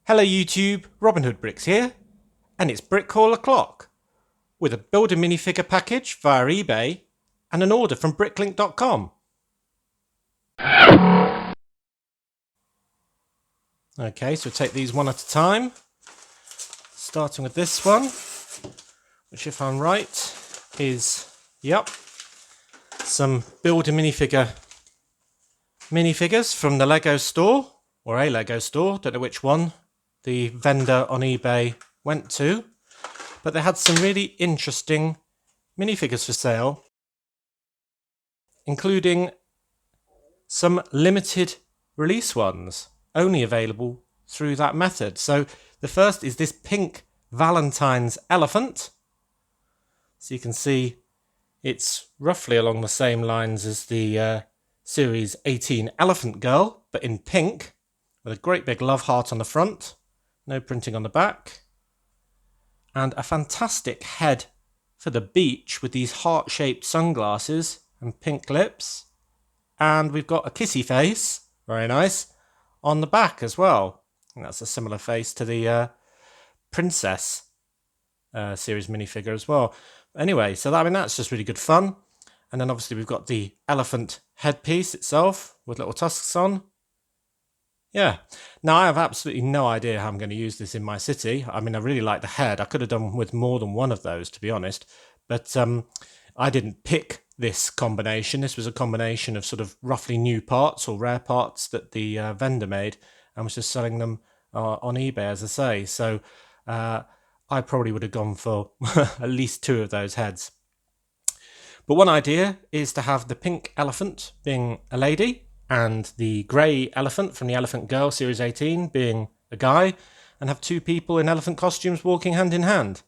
Hello YouTube, Robin Hood Bricks here, and it's Brick Call O'Clock with a build a minifigure package via eBay and an order from BrickLink.com. Okay, so we'll take these one at a time, starting with this one, which if I'm right is, some build a minifigures from the Lego store, or a Lego store, don't know which one the vendor on eBay went to, but they had some really interesting minifigures for sale, including some limited release ones, only available through that method. So the first is this pink Valentine's elephant. So you can see it's roughly along the same lines as the Series 18 Elephant Girl, but in pink, with a great big love heart on the front. No printing on the back. And a fantastic head for the beach with these heart-shaped sunglasses and pink lips. And we've got a kissy face, very nice, on the back as well. And that's a similar face to the Princess series minifigure as well. Anyway, so that's just really good fun. And then obviously we've got the elephant headpiece itself with little tusks on. Yeah, now I have absolutely no idea how I'm going to use this in my city. I mean, I really like the head. I could have done with more than one of those, to be honest. But I didn't pick this combination. This was a combination of sort of roughly new parts or rare parts that the vendor made and was just selling them on eBay, as I say. So I probably would have gone for at least two of those heads. But one idea is to have the pink elephant being a lady, and the grey elephant from the Elephant Girl Series 18 being a guy, and have two people in elephant costumes walking hand in hand.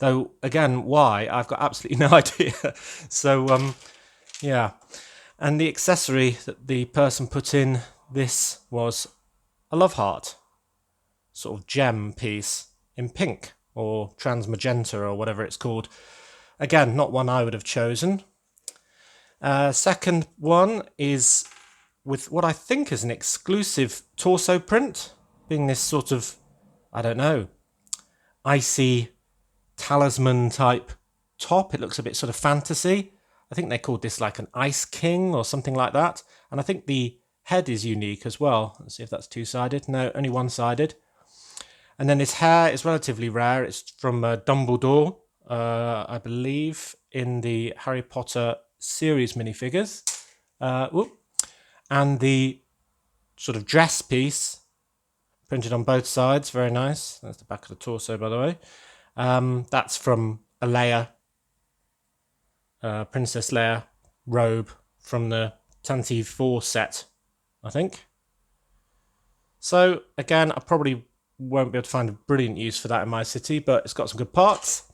Though, again, why? I've got absolutely no idea. So, yeah. And the accessory that the person put in this was a love heart, sort of gem piece in pink, or transmagenta, or whatever it's called. Again, not one I would have chosen. Second one is with what I think is an exclusive torso print, being this sort of, I don't know, icy talisman type top. It looks a bit sort of fantasy. I think they called this like an Ice King or something like that. And I think the head is unique as well. Let's see if that's two-sided. No, only one-sided. And then this hair is relatively rare. It's from Dumbledore, I believe, in the Harry Potter series minifigures. And the sort of dress piece printed on both sides, very nice. That's the back of the torso, by the way. That's from a Leia, Princess Leia robe from the Tantive 4 set, I think. So again, I probably won't be able to find a brilliant use for that in my city, but it's got some good parts.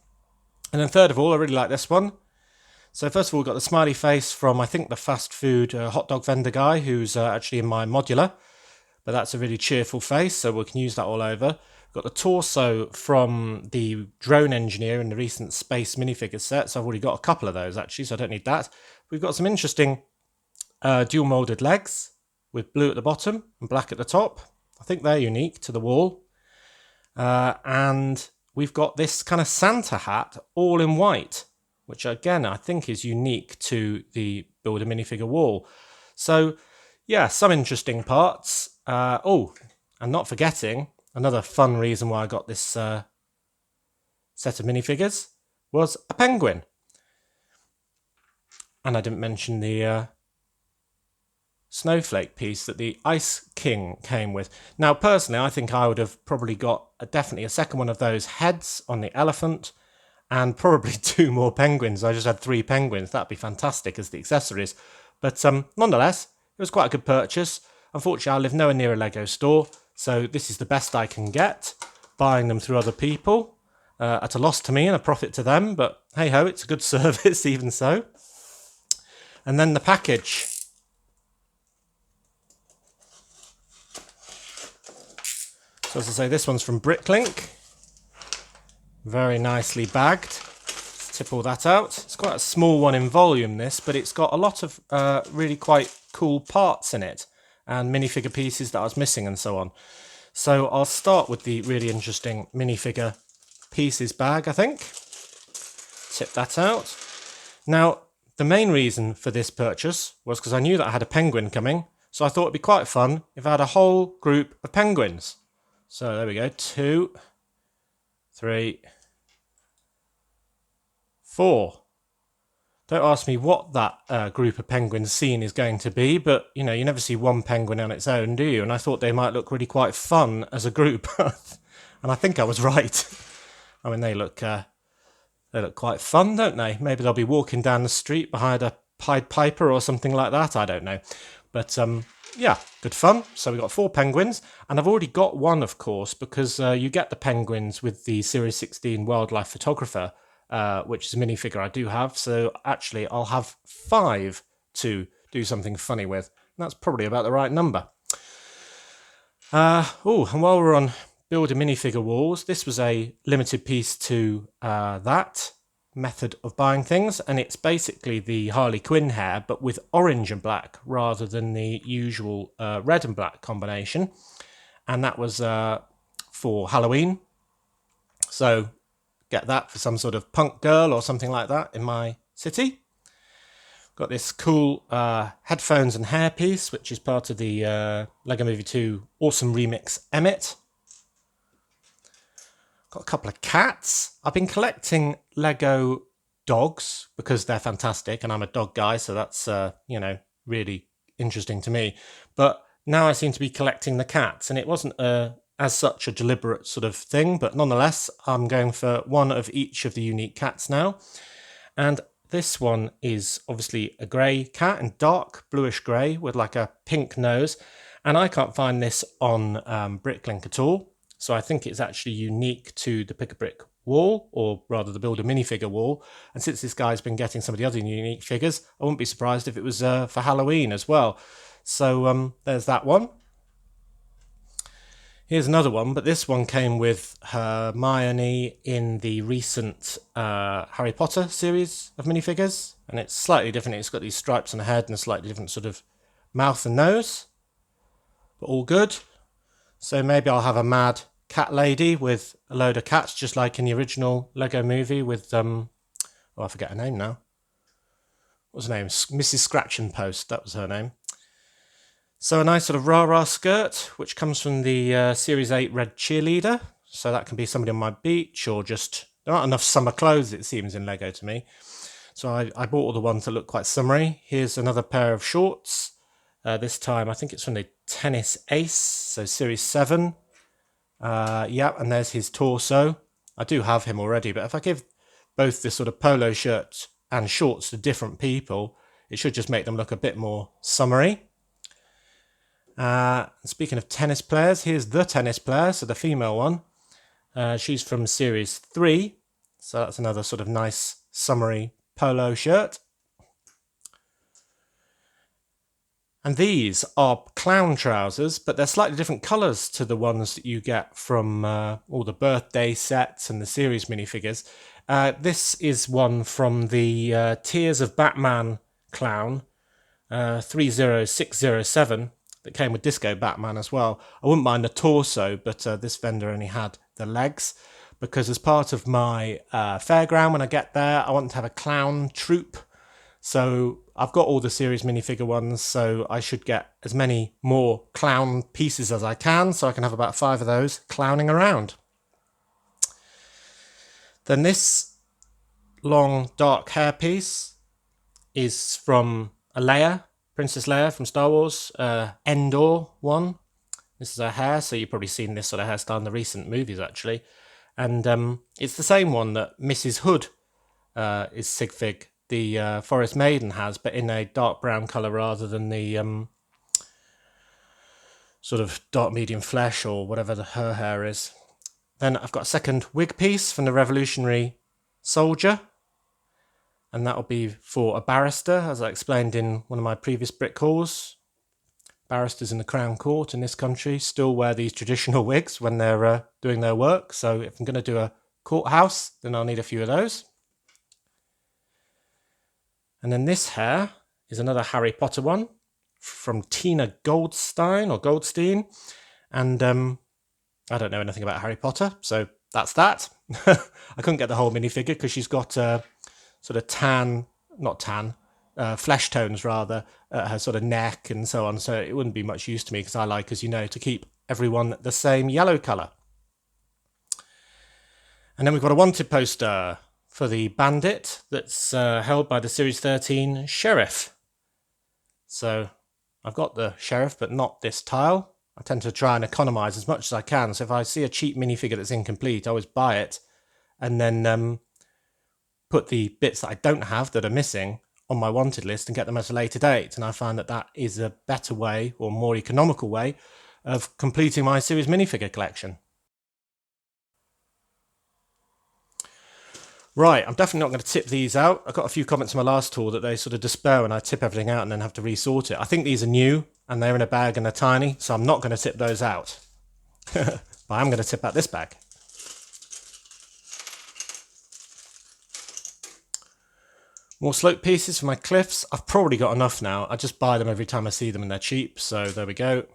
And then third of all, I really like this one. So first of all, we've got the smiley face from, I think, the fast food hot dog vendor guy, who's actually in my modular. But that's a really cheerful face, so we can use that all over. We've got the torso from the drone engineer in the recent space minifigure set. So I've already got a couple of those, actually, so I don't need that. We've got some interesting dual molded legs with blue at the bottom and black at the top. I think they're unique to the wall. And we've got this kind of Santa hat all in white, which again, I think is unique to the Build a Minifigure wall. So, yeah, some interesting parts. Oh, and not forgetting, another fun reason why I got this set of minifigures was a penguin. And I didn't mention the snowflake piece that the Ice King came with. Now, personally, I think I would have probably got definitely a second one of those heads on the elephant, and probably two more penguins. I just had 3 penguins. That'd be fantastic as the accessories. But nonetheless, it was quite a good purchase. Unfortunately, I live nowhere near a Lego store, so this is the best I can get, buying them through other people, at a loss to me and a profit to them. But hey-ho, it's a good service, even so. And then the package. So as I say, this one's from BrickLink. Very nicely bagged. Let's tip all that out. It's quite a small one in volume, this, but it's got a lot of really quite cool parts in it and minifigure pieces that I was missing and so on. So I'll start with the really interesting minifigure pieces bag, I think. Tip that out. Now, the main reason for this purchase was because I knew that I had a penguin coming, so I thought it'd be quite fun if I had a whole group of penguins. So there we go, 2, 3, 4. Don't ask me what that group of penguins scene is going to be, but you know, you never see one penguin on its own, do you? And I thought they might look really quite fun as a group, and I think I was right. I mean, they look quite fun, don't they? Maybe they'll be walking down the street behind a Pied Piper or something like that. I don't know, but yeah, good fun. So we got 4 penguins, and I've already got one, of course, because you get the penguins with the Series 16 Wildlife Photographer. Which is a minifigure I do have, so actually I'll have 5 to do something funny with. And that's probably about the right number. And while we're on build a minifigure walls, this was a limited piece to that method of buying things, and it's basically the Harley Quinn hair, but with orange and black rather than the usual red and black combination. And that was for Halloween. So get that for some sort of punk girl or something like that in my city. Got this cool headphones and hairpiece, which is part of the Lego Movie 2 Awesome Remix Emmett. Got a couple of cats. I've been collecting Lego dogs because they're fantastic, and I'm a dog guy, so that's really interesting to me. But now I seem to be collecting the cats, and it wasn't as such a deliberate sort of thing, but nonetheless, I'm going for one of each of the unique cats now. And this one is obviously a grey cat, and dark bluish grey with like a pink nose. And I can't find this on BrickLink at all. So I think it's actually unique to the Pick-a-Brick wall, or rather the Build a Minifigure wall. And since this guy's been getting some of the other unique figures, I wouldn't be surprised if it was for Halloween as well. So there's that one. Here's another one, but this one came with Hermione in the recent Harry Potter series of minifigures, and it's slightly different. It's got these stripes on the head and a slightly different sort of mouth and nose, but all good. So maybe I'll have a mad cat lady with a load of cats, just like in the original Lego movie with, I forget her name now. What was her name? Mrs. Scratch and Post, that was her name. So a nice sort of rah-rah skirt, which comes from the Series 8 Red Cheerleader. So that can be somebody on my beach, or just, there aren't enough summer clothes, it seems, in Lego to me. So I bought all the ones that look quite summery. Here's another pair of shorts. This time, I think it's from the Tennis Ace, so Series 7. And there's his torso. I do have him already, but if I give both this sort of polo shirt and shorts to different people, it should just make them look a bit more summery. Speaking of tennis players, here's the tennis player, so the female one. She's from Series 3, so that's another sort of nice summery polo shirt. And these are clown trousers, but they're slightly different colours to the ones that you get from all the birthday sets and the series minifigures. This is one from the Tears of Batman clown, 30607. That came with Disco Batman as well. I wouldn't mind the torso, but this vendor only had the legs, because as part of my fairground when I get there, I want to have a clown troupe. So I've got all the series minifigure ones, so I should get as many more clown pieces as I can, so I can have about 5 of those clowning around. Then this long dark hairpiece is from Leia, Princess Leia from Star Wars, Endor one. This is her hair, so you've probably seen this sort of hairstyle in the recent movies, actually. And it's the same one that Mrs. Hood is Sigfig, the Forest Maiden, has, but in a dark brown colour rather than the sort of dark medium flesh or whatever her hair is. Then I've got a second wig piece from the Revolutionary Soldier. And that'll be for a barrister, as I explained in one of my previous Brick hauls. Barristers in the Crown Court in this country still wear these traditional wigs when they're doing their work. So if I'm going to do a courthouse, then I'll need a few of those. And then this hair is another Harry Potter one from Tina Goldstein. And I don't know anything about Harry Potter, so that's that. I couldn't get the whole minifigure because she's got sort of flesh tones rather, her sort of neck and so on. So it wouldn't be much use to me because I like, as you know, to keep everyone the same yellow colour. And then we've got a wanted poster for the bandit that's held by the Series 13 Sheriff. So I've got the Sheriff, but not this tile. I tend to try and economise as much as I can. So if I see a cheap minifigure that's incomplete, I always buy it and then put the bits that I don't have that are missing on my wanted list and get them at a later date. And I find that that is a better way, or more economical way, of completing my series minifigure collection. Right, I'm definitely not going to tip these out. I got a few comments on my last tour that they sort of despair when I tip everything out and then have to resort it. I think these are new and they're in a bag and they're tiny, so I'm not going to tip those out. But I'm going to tip out this bag. More slope pieces for my cliffs. I've probably got enough now. I just buy them every time I see them and they're cheap, so there we go.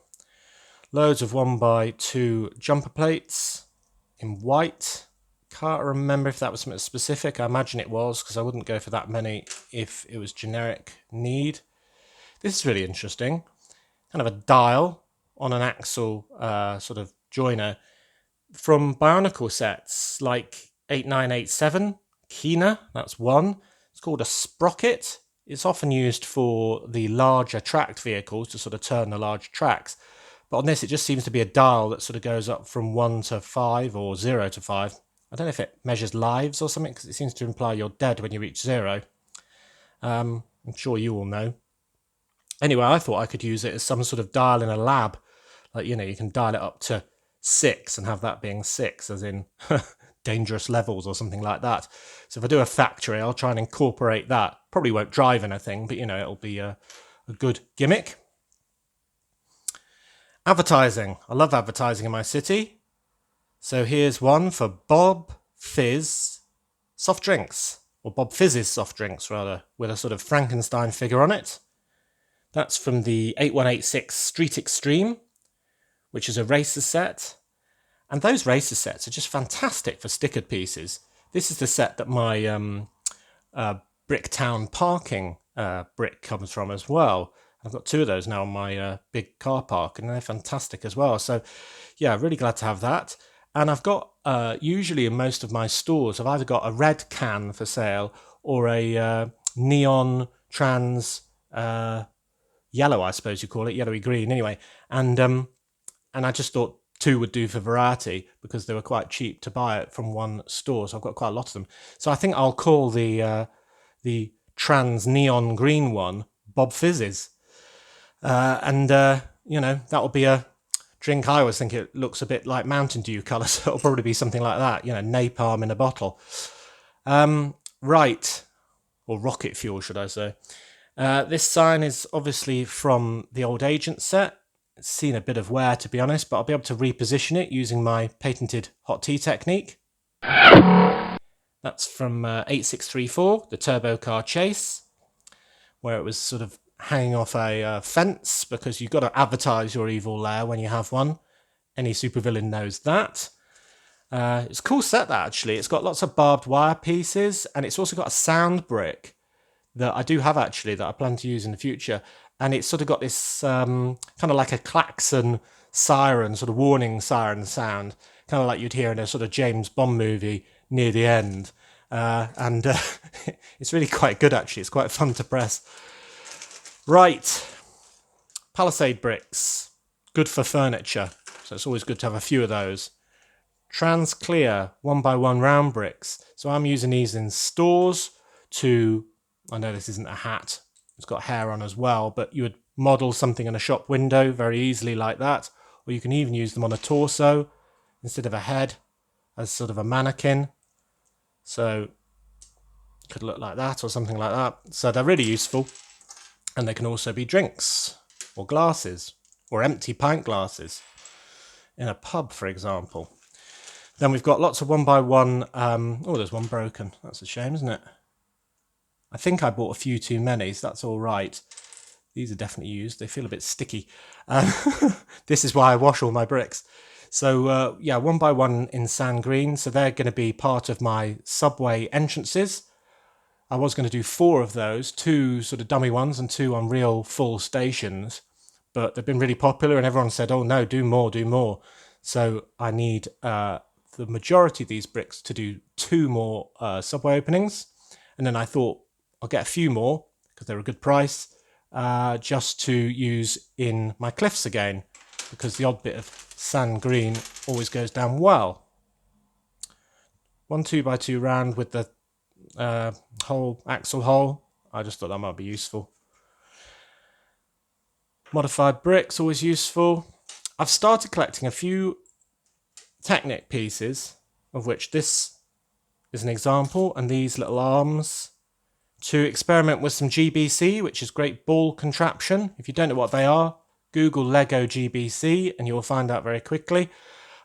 Loads of 1x2 jumper plates in white. Can't remember if that was something specific. I imagine it was, because I wouldn't go for that many if it was generic need. This is really interesting. Kind of a dial on an axle sort of joiner from Bionicle sets like 8987, Kina, that's one. It's called a sprocket. It's often used for the larger tracked vehicles to sort of turn the large tracks. But on this, it just seems to be a dial that sort of goes up from 1 to 5 or 0 to 5. I don't know if it measures lives or something, because it seems to imply you're dead when you reach 0. I'm sure you all know. Anyway, I thought I could use it as some sort of dial in a lab. Like, you know, you can dial it up to 6 and have that being 6, as in dangerous levels or something like that. So if I do a factory, I'll try and incorporate that. Probably won't drive anything, but, you know, it'll be a good gimmick. Advertising. I love advertising in my city. So here's one for Bob Fizz soft drinks, or Bob Fizz's soft drinks rather, with a sort of Frankenstein figure on it. That's from the 8186 Street Extreme, which is a racer set. And those racer sets are just fantastic for stickered pieces. This is the set that my Bricktown parking brick comes from as well. I've got 2 of those now on my big car park, and they're fantastic as well. So, yeah, really glad to have that. And I've got, usually in most of my stores, I've either got a red can for sale or a neon trans yellow, I suppose you call it, yellowy green anyway. And I just thought 2 would do for variety because they were quite cheap to buy it from one store. So I've got quite a lot of them. So I think I'll call the trans neon green one Bob Fizz's. You know, that'll be a drink. I always think it looks a bit like Mountain Dew colour, so it'll probably be something like that, you know, napalm in a bottle. Right, or rocket fuel, should I say. This sign is obviously from the old Agent set. It's seen a bit of wear, to be honest, but I'll be able to reposition it using my patented hot tea technique. That's from 8634, the Turbo Car Chase, where it was sort of hanging off a fence, because you've got to advertise your evil lair when you have one. Any supervillain knows that. It's a cool set, that, actually. It's got lots of barbed wire pieces, and it's also got a sound brick that I do have, actually, that I plan to use in the future. And it's sort of got this kind of like a klaxon siren, sort of warning siren sound, kind of like you'd hear in a sort of James Bond movie near the end. It's really quite good, actually. It's quite fun to press. Right. Palisade bricks. Good for furniture. So it's always good to have a few of those. Trans clear 1x1 round bricks. So I'm using these in stores to... I know this isn't a hat. It's got hair on as well, but you would model something in a shop window very easily like that. Or you can even use them on a torso instead of a head as sort of a mannequin. So it could look like that or something like that. So they're really useful. And they can also be drinks or glasses or empty pint glasses in a pub, for example. Then we've got lots of 1x1. Oh, there's one broken. That's a shame, isn't it? I think I bought a few too many, so that's all right. These are definitely used. They feel a bit sticky. This is why I wash all my bricks. So yeah, 1x1 in sand green. So they're going to be part of my subway entrances. I was going to do 4 of those, 2 sort of dummy ones and 2 on real full stations. But they've been really popular and everyone said, oh no, do more, do more. So I need the majority of these bricks to do 2 more subway openings. And then I thought I'll get a few more because they're a good price just to use in my cliffs again, because the odd bit of sand green always goes down well. 1 2x2 round with the whole axle hole. I just thought that might be useful. Modified bricks, always useful. I've started collecting a few Technic pieces, of which this is an example, and these little arms, to experiment with some GBC, which is great ball contraption. If you don't know what they are, Google Lego GBC and you'll find out very quickly.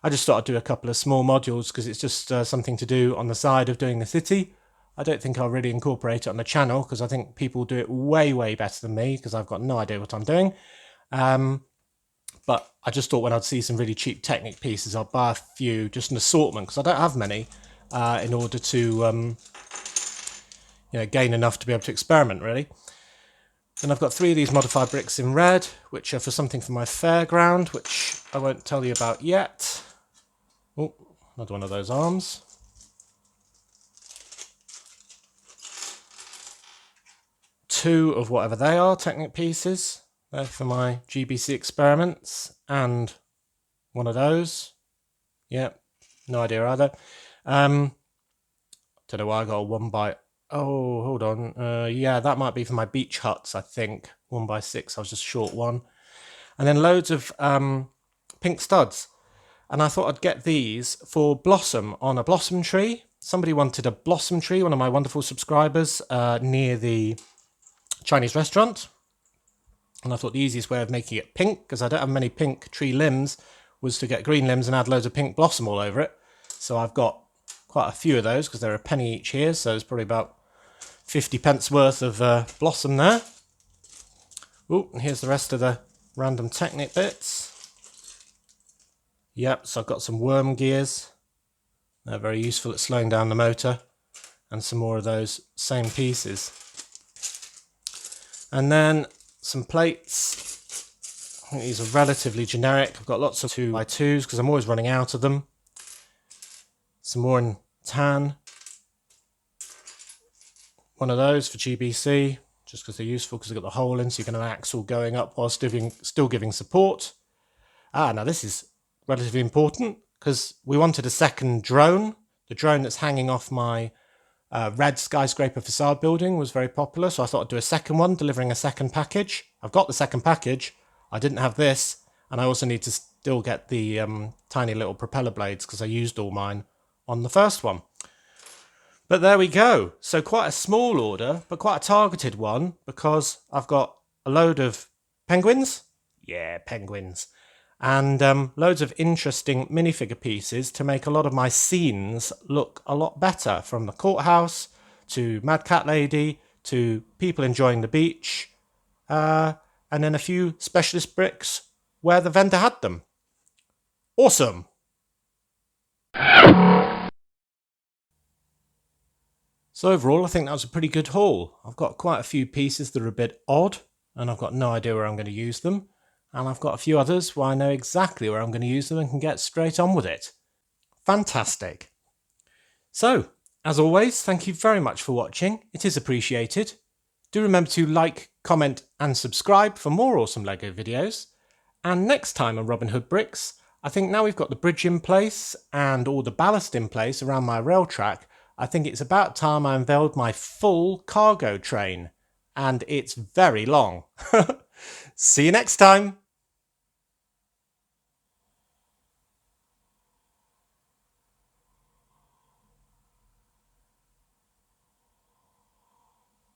I just thought I'd do a couple of small modules because it's just something to do on the side of doing the city. I don't think I'll really incorporate it on the channel because I think people do it way, way better than me because I've got no idea what I'm doing. But I just thought when I'd see some really cheap Technic pieces, I'll buy a few, just an assortment, because I don't have many, in order to gain enough to be able to experiment, really. Then I've got 3 of these modified bricks in red, which are for something for my fairground, which I won't tell you about yet. Oh, another one of those arms. Two of whatever they are, Technic pieces. They're for my GBC experiments, and one of those. Yep, no idea either. Don't know why I got a 1x. Oh, hold on. Yeah, that might be for my beach huts, I think. 1x6, I was just short one. And then loads of pink studs. And I thought I'd get these for blossom on a blossom tree. Somebody wanted a blossom tree, one of my wonderful subscribers, near the Chinese restaurant. And I thought the easiest way of making it pink, because I don't have many pink tree limbs, was to get green limbs and add loads of pink blossom all over it. So I've got quite a few of those because they're a penny each here, so it's probably about 50 pence worth of blossom there. Oh, and here's the rest of the random Technic bits. Yep, so I've got some worm gears. They're very useful at slowing down the motor. And some more of those same pieces. And then some plates. I think these are relatively generic. I've got lots of 2x2s because I'm always running out of them. Some more in tan. One of those for GBC, just because they're useful because they've got the hole in, so you can have an axle going up while still giving support. Now this is relatively important because we wanted a second drone. The drone that's hanging off my red skyscraper facade building was very popular, so I thought I'd do a second one, delivering a second package. I've got the second package. I didn't have this, and I also need to still get the tiny little propeller blades because I used all mine on the first one. But there we go. So quite a small order, but quite a targeted one, because I've got a load of penguins. Yeah, penguins. And loads of interesting minifigure pieces to make a lot of my scenes look a lot better, from the courthouse to Mad Cat Lady to people enjoying the beach, and then a few specialist bricks where the vendor had them. Awesome! So overall, I think that was a pretty good haul. I've got quite a few pieces that are a bit odd, and I've got no idea where I'm going to use them. And I've got a few others where I know exactly where I'm going to use them and can get straight on with it. Fantastic. So, as always, thank you very much for watching. It is appreciated. Do remember to like, comment and subscribe for more awesome LEGO videos. And next time on Robin Hood Bricks, I think now we've got the bridge in place and all the ballast in place around my rail track, I think it's about time I unveiled my full cargo train. And it's very long. See you next time.